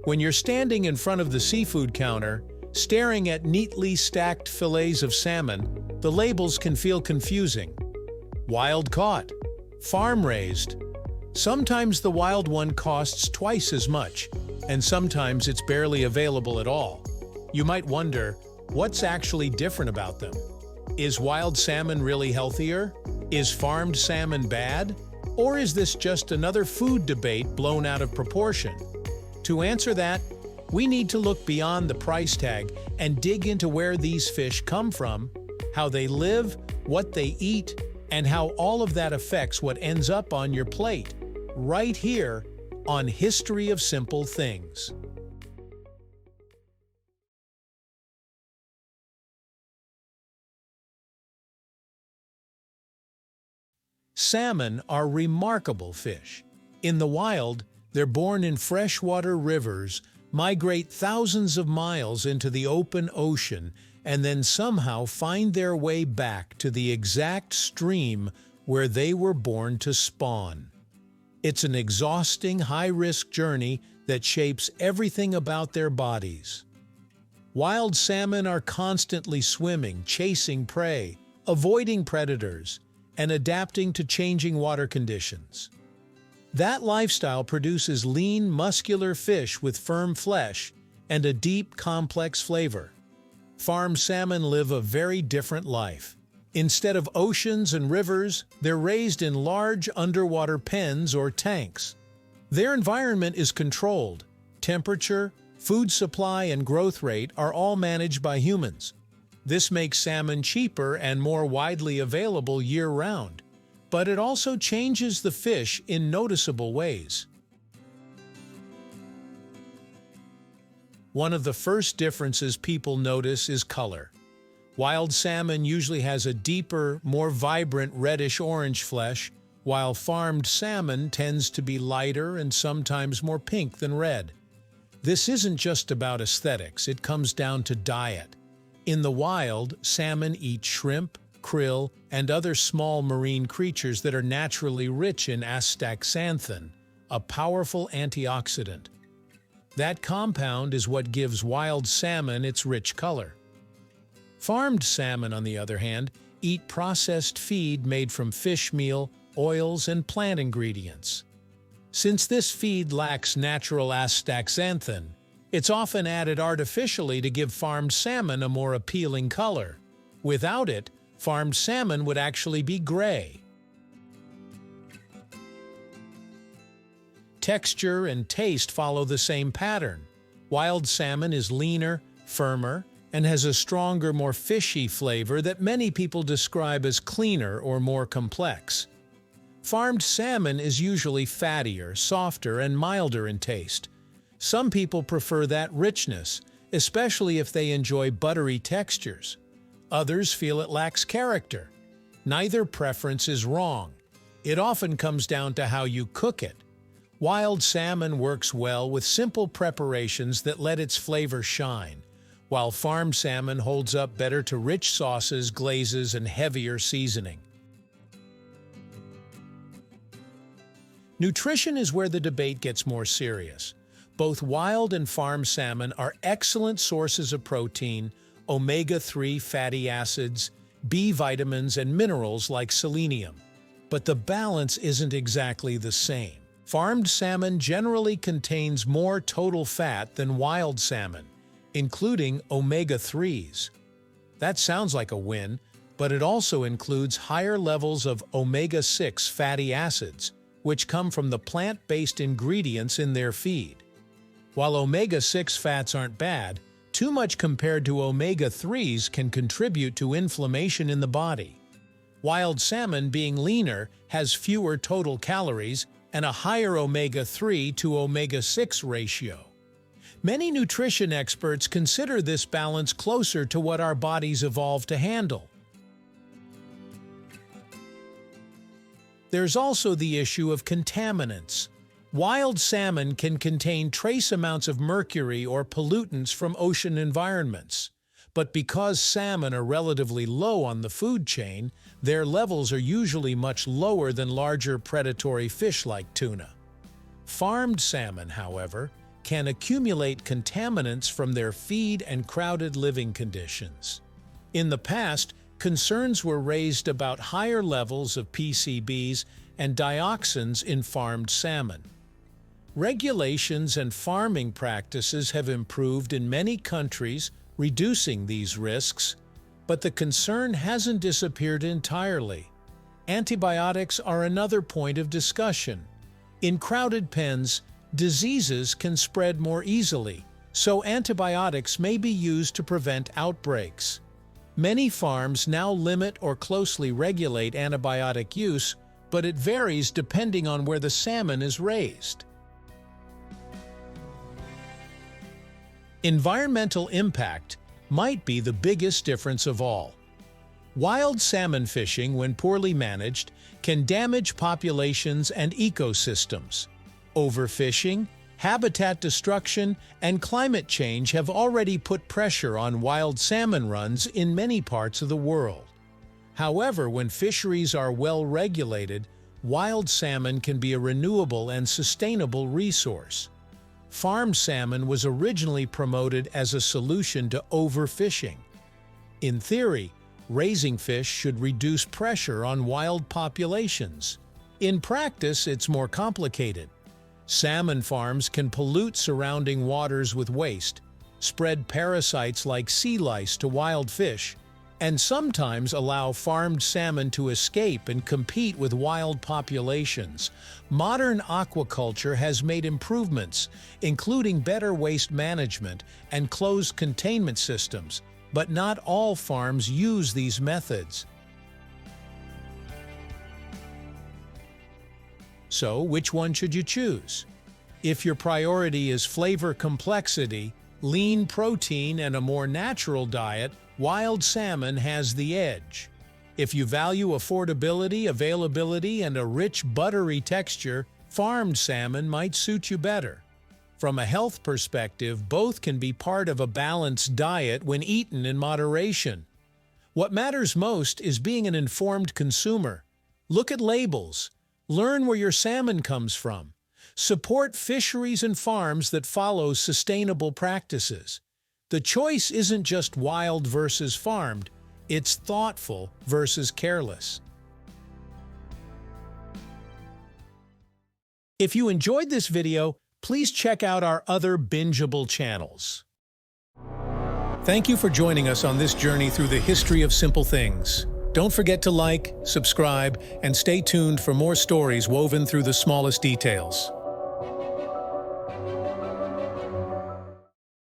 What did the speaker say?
When you're standing in front of the seafood counter, staring at neatly stacked fillets of salmon, the labels can feel confusing. Wild caught, farm raised. Sometimes the wild one costs twice as much, and sometimes it's barely available at all. You might wonder, what's actually different about them? Is wild salmon really healthier? Is farmed salmon bad? Or is this just another food debate blown out of proportion? To answer that, we need to look beyond the price tag and dig into where these fish come from, how they live, what they eat, and how all of that affects what ends up on your plate, right here on History of Simple Things. Salmon are remarkable fish. In the wild, they're born in freshwater rivers, migrate thousands of miles into the open ocean, and then somehow find their way back to the exact stream where they were born to spawn. It's an exhausting, high-risk journey that shapes everything about their bodies. Wild salmon are constantly swimming, chasing prey, avoiding predators, and adapting to changing water conditions. That lifestyle produces lean, muscular fish with firm flesh and a deep, complex flavor. Farm salmon live a very different life. Instead of oceans and rivers, they're raised in large underwater pens or tanks. Their environment is controlled. Temperature, food supply, and growth rate are all managed by humans. This makes salmon cheaper and more widely available year-round, but it also changes the fish in noticeable ways. One of the first differences people notice is color. Wild salmon usually has a deeper, more vibrant reddish-orange flesh, while farmed salmon tends to be lighter and sometimes more pink than red. This isn't just about aesthetics, it comes down to diet. In the wild, salmon eat shrimp, krill, and other small marine creatures that are naturally rich in astaxanthin, a powerful antioxidant. That compound is what gives wild salmon its rich color. Farmed salmon, on the other hand, eat processed feed made from fish meal, oils, and plant ingredients. Since this feed lacks natural astaxanthin, it's often added artificially to give farmed salmon a more appealing color. Without it, farmed salmon would actually be gray. Texture and taste follow the same pattern. Wild salmon is leaner, firmer, and has a stronger, more fishy flavor that many people describe as cleaner or more complex. Farmed salmon is usually fattier, softer, and milder in taste. Some people prefer that richness, especially if they enjoy buttery textures. Others feel it lacks character. Neither preference is wrong. It often comes down to how you cook it. Wild salmon works well with simple preparations that let its flavor shine, while farmed salmon holds up better to rich sauces, glazes, and heavier seasoning. Nutrition is where the debate gets more serious. Both wild and farmed salmon are excellent sources of protein, omega-3 fatty acids, B vitamins, and minerals like selenium. But the balance isn't exactly the same. Farmed salmon generally contains more total fat than wild salmon, including omega-3s. That sounds like a win, but it also includes higher levels of omega-6 fatty acids, which come from the plant-based ingredients in their feed. While omega-6 fats aren't bad, too much compared to omega-3s can contribute to inflammation in the body. Wild salmon, being leaner, has fewer total calories and a higher omega-3 to omega-6 ratio. Many nutrition experts consider this balance closer to what our bodies evolved to handle. There's also the issue of contaminants. Wild salmon can contain trace amounts of mercury or pollutants from ocean environments. But because salmon are relatively low on the food chain, their levels are usually much lower than larger predatory fish like tuna. Farmed salmon, however, can accumulate contaminants from their feed and crowded living conditions. In the past, concerns were raised about higher levels of PCBs and dioxins in farmed salmon. Regulations and farming practices have improved in many countries, reducing these risks, but the concern hasn't disappeared entirely. Antibiotics are another point of discussion. In crowded pens, diseases can spread more easily, so antibiotics may be used to prevent outbreaks. Many farms now limit or closely regulate antibiotic use, but it varies depending on where the salmon is raised. Environmental impact might be the biggest difference of all. Wild salmon fishing, when poorly managed, can damage populations and ecosystems. Overfishing, habitat destruction, and climate change have already put pressure on wild salmon runs in many parts of the world. However, when fisheries are well regulated, wild salmon can be a renewable and sustainable resource. Farmed salmon was originally promoted as a solution to overfishing. In theory, raising fish should reduce pressure on wild populations. In practice, it's more complicated. Salmon farms can pollute surrounding waters with waste, spread parasites like sea lice to wild fish, and sometimes allow farmed salmon to escape and compete with wild populations. Modern aquaculture has made improvements, including better waste management and closed containment systems, but not all farms use these methods. So, which one should you choose? If your priority is flavor complexity, lean protein, and a more natural diet, wild salmon has the edge. If you value affordability, availability, and a rich, buttery texture, farmed salmon might suit you better. From a health perspective, both can be part of a balanced diet when eaten in moderation. What matters most is being an informed consumer. Look at labels. Learn where your salmon comes from. Support fisheries and farms that follow sustainable practices. The choice isn't just wild versus farmed, it's thoughtful versus careless. If you enjoyed this video, please check out our other bingeable channels. Thank you for joining us on this journey through the history of simple things. Don't forget to like, subscribe, and stay tuned for more stories woven through the smallest details.